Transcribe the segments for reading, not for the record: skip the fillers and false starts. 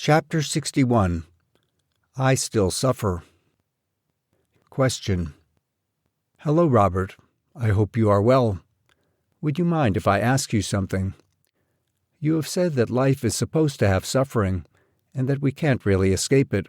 Chapter 61. I Still Suffer. Question. Hello, Robert. I hope you are well. Would you mind if I ask you something? You have said that life is supposed to have suffering, and that we can't really escape it.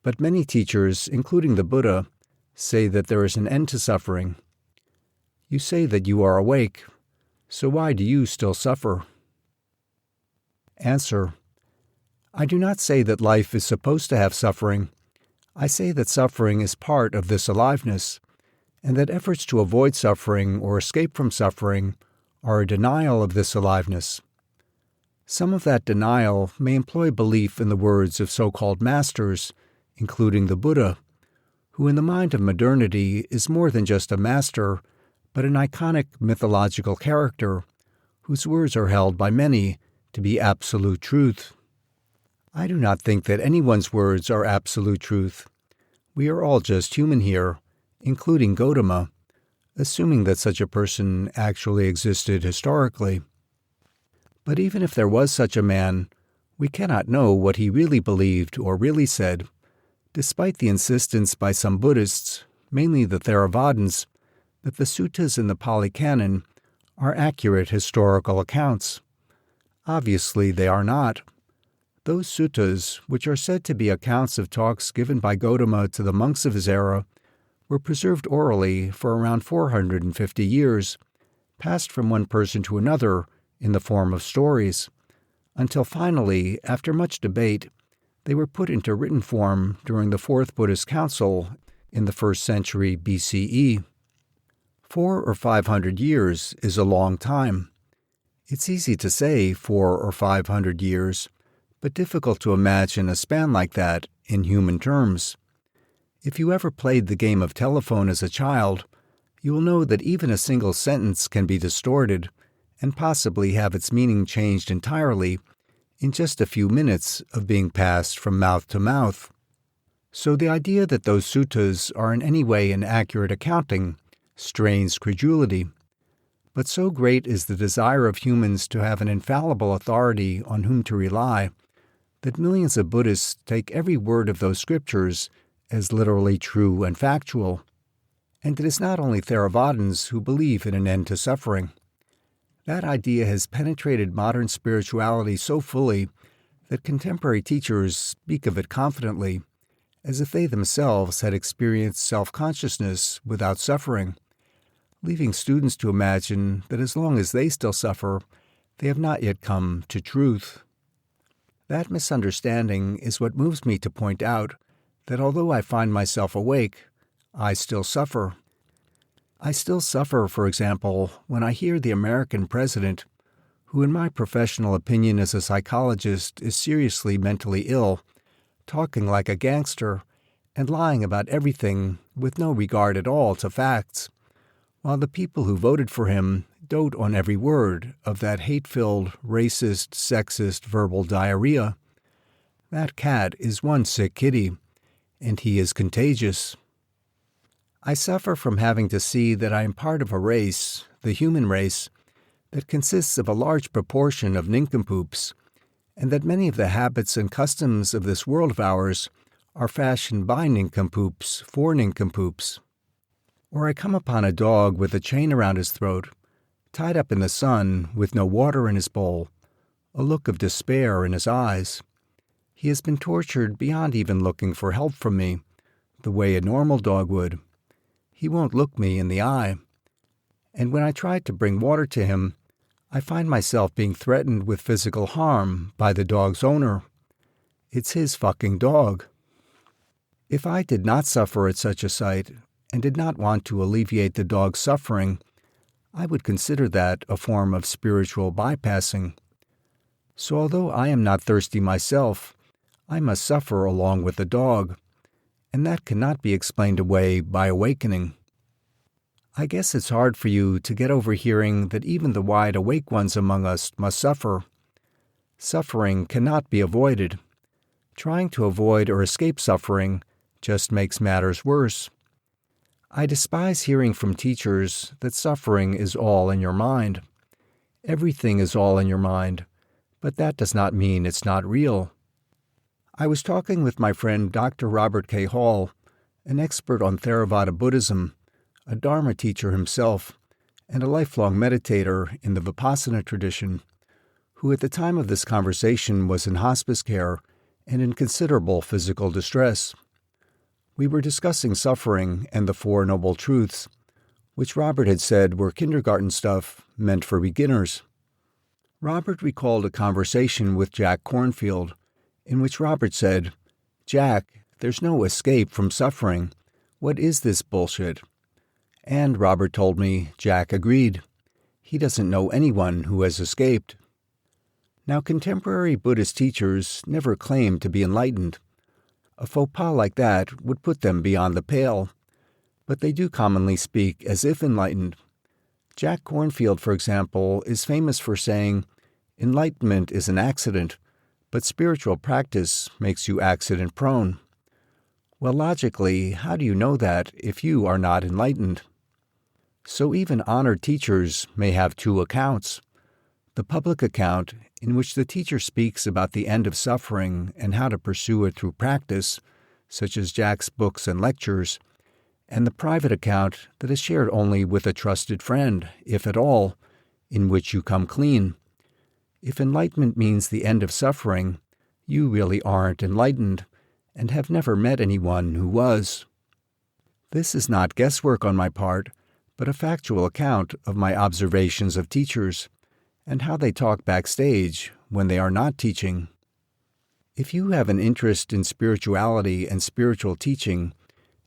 But many teachers, including the Buddha, say that there is an end to suffering. You say that you are awake, so why do you still suffer? Answer. I do not say that life is supposed to have suffering. I say that suffering is part of this aliveness, and that efforts to avoid suffering or escape from suffering are a denial of this aliveness. Some of that denial may employ belief in the words of so-called masters, including the Buddha, who in the mind of modernity is more than just a master, but an iconic mythological character, whose words are held by many to be absolute truth. I do not think that anyone's words are absolute truth. We are all just human here, including Gotama, assuming that such a person actually existed historically. But even if there was such a man, we cannot know what he really believed or really said, despite the insistence by some Buddhists, mainly the Theravadins, that the suttas in the Pali Canon are accurate historical accounts. Obviously, they are not. Those suttas, which are said to be accounts of talks given by Gotama to the monks of his era, were preserved orally for around 450 years, passed from one person to another in the form of stories, until finally, after much debate, they were put into written form during the Fourth Buddhist Council in the 1st century BCE. 400 or 500 years is a long time. It's easy to say 400 or 500 years, but difficult to imagine a span like that in human terms. If you ever played the game of telephone as a child, you will know that even a single sentence can be distorted and possibly have its meaning changed entirely in just a few minutes of being passed from mouth to mouth. So the idea that those suttas are in any way an accurate accounting strains credulity. But so great is the desire of humans to have an infallible authority on whom to rely that millions of Buddhists take every word of those scriptures as literally true and factual. And it is not only Theravadins who believe in an end to suffering. That idea has penetrated modern spirituality so fully that contemporary teachers speak of it confidently, as if they themselves had experienced self-consciousness without suffering, leaving students to imagine that as long as they still suffer, they have not yet come to truth. That misunderstanding is what moves me to point out that although I find myself awake, I still suffer. I still suffer, for example, when I hear the American president, who in my professional opinion as a psychologist is seriously mentally ill, talking like a gangster and lying about everything with no regard at all to facts, while the people who voted for him dote on every word of that hate-filled, racist, sexist verbal diarrhea. That cat is one sick kitty, and he is contagious. I suffer from having to see that I am part of a race, the human race, that consists of a large proportion of nincompoops, and that many of the habits and customs of this world of ours are fashioned by nincompoops for nincompoops. Or I come upon a dog with a chain around his throat, tied up in the sun with no water in his bowl, a look of despair in his eyes. He has been tortured beyond even looking for help from me, the way a normal dog would. He won't look me in the eye. And when I try to bring water to him, I find myself being threatened with physical harm by the dog's owner. It's his fucking dog. If I did not suffer at such a sight, and did not want to alleviate the dog's suffering, I would consider that a form of spiritual bypassing. So although I am not thirsty myself, I must suffer along with the dog, and that cannot be explained away by awakening. I guess it's hard for you to get over hearing that even the wide-awake ones among us must suffer. Suffering cannot be avoided. Trying to avoid or escape suffering just makes matters worse. I despise hearing from teachers that suffering is all in your mind. Everything is all in your mind, but that does not mean it's not real. I was talking with my friend Dr. Robert K. Hall, an expert on Theravada Buddhism, a Dharma teacher himself, and a lifelong meditator in the Vipassana tradition, who at the time of this conversation was in hospice care and in considerable physical distress. We were discussing suffering and the Four Noble Truths, which Robert had said were kindergarten stuff meant for beginners. Robert recalled a conversation with Jack Cornfield, in which Robert said, "Jack, there's no escape from suffering. What is this bullshit?" And Robert told me Jack agreed. He doesn't know anyone who has escaped. Now, contemporary Buddhist teachers never claim to be enlightened. A faux pas like that would put them beyond the pale, but they do commonly speak as if enlightened. Jack Cornfield, for example, is famous for saying, "Enlightenment is an accident, but spiritual practice makes you accident-prone." Well, logically, how do you know that if you are not enlightened? So even honored teachers may have two accounts. The public account, in which the teacher speaks about the end of suffering and how to pursue it through practice, such as Jack's books and lectures, and the private account that is shared only with a trusted friend, if at all, in which you come clean. If enlightenment means the end of suffering, you really aren't enlightened and have never met anyone who was. This is not guesswork on my part, but a factual account of my observations of teachers and how they talk backstage when they are not teaching. If you have an interest in spirituality and spiritual teaching,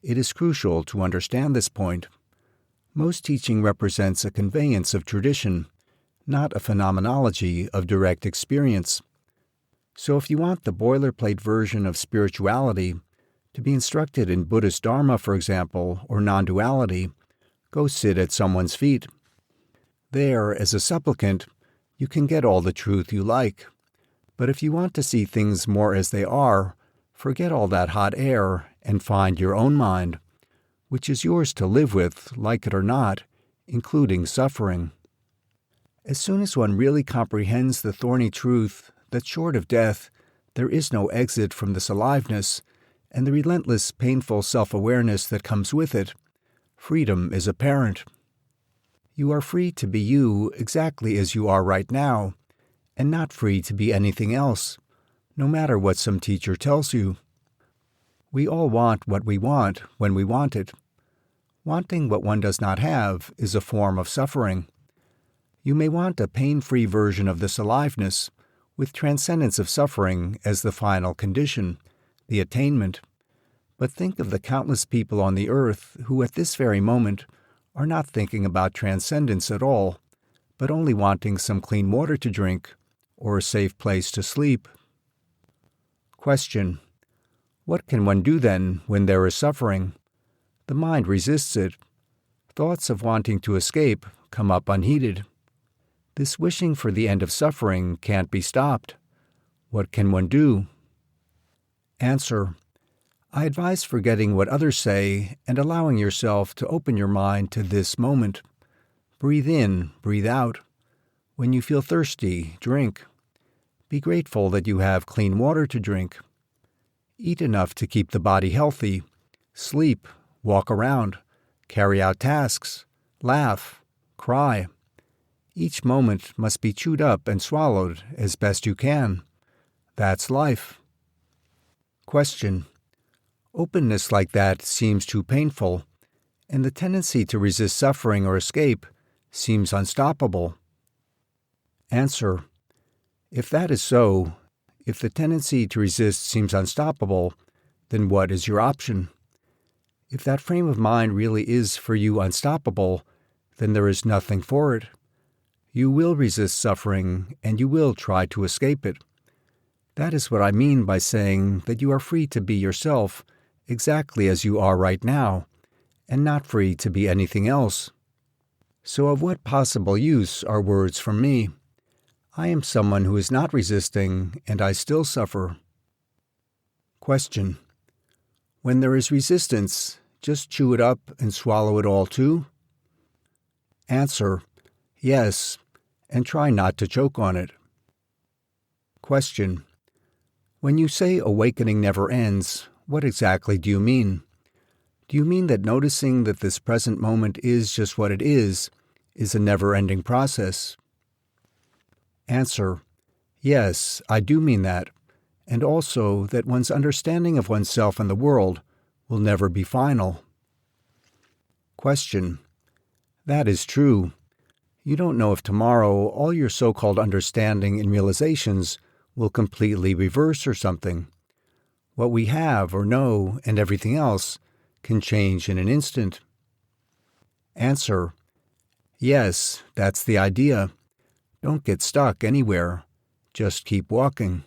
it is crucial to understand this point. Most teaching represents a conveyance of tradition, not a phenomenology of direct experience. So if you want the boilerplate version of spirituality, to be instructed in Buddhist Dharma, for example, or non-duality, go sit at someone's feet. There, as a supplicant, you can get all the truth you like. But if you want to see things more as they are, forget all that hot air and find your own mind, which is yours to live with, like it or not, including suffering. As soon as one really comprehends the thorny truth that short of death, there is no exit from this aliveness and the relentless, painful self-awareness that comes with it, freedom is apparent. You are free to be you exactly as you are right now, and not free to be anything else, no matter what some teacher tells you. We all want what we want when we want it. Wanting what one does not have is a form of suffering. You may want a pain-free version of this aliveness, with transcendence of suffering as the final condition, the attainment. But think of the countless people on the earth who at this very moment are not thinking about transcendence at all, but only wanting some clean water to drink or a safe place to sleep. Question: what can one do then when there is suffering? The mind resists it. Thoughts of wanting to escape come up unheeded. This wishing for the end of suffering can't be stopped. What can one do? Answer: I advise forgetting what others say and allowing yourself to open your mind to this moment. Breathe in, breathe out. When you feel thirsty, drink. Be grateful that you have clean water to drink. Eat enough to keep the body healthy. Sleep, walk around, carry out tasks, laugh, cry. Each moment must be chewed up and swallowed as best you can. That's life. Question: openness like that seems too painful, and the tendency to resist suffering or escape seems unstoppable. Answer: if that is so, if the tendency to resist seems unstoppable, then what is your option? If that frame of mind really is for you unstoppable, then there is nothing for it. You will resist suffering, and you will try to escape it. That is what I mean by saying that you are free to be yourself exactly as you are right now, and not free to be anything else. So of what possible use are words from me? I am someone who is not resisting, and I still suffer. Question: when there is resistance, just chew it up and swallow it all too? Answer: yes, and try not to choke on it. Question: When you say awakening never ends, what exactly do you mean? Do you mean that noticing that this present moment is just what it is a never-ending process? Answer: Yes, I do mean that, and also that one's understanding of oneself and the world will never be final. Question: That is true. You don't know if tomorrow all your so-called understanding and realizations will completely reverse or something. What we have or know and everything else can change in an instant. Answer: Yes, that's the idea. Don't get stuck anywhere. Just keep walking.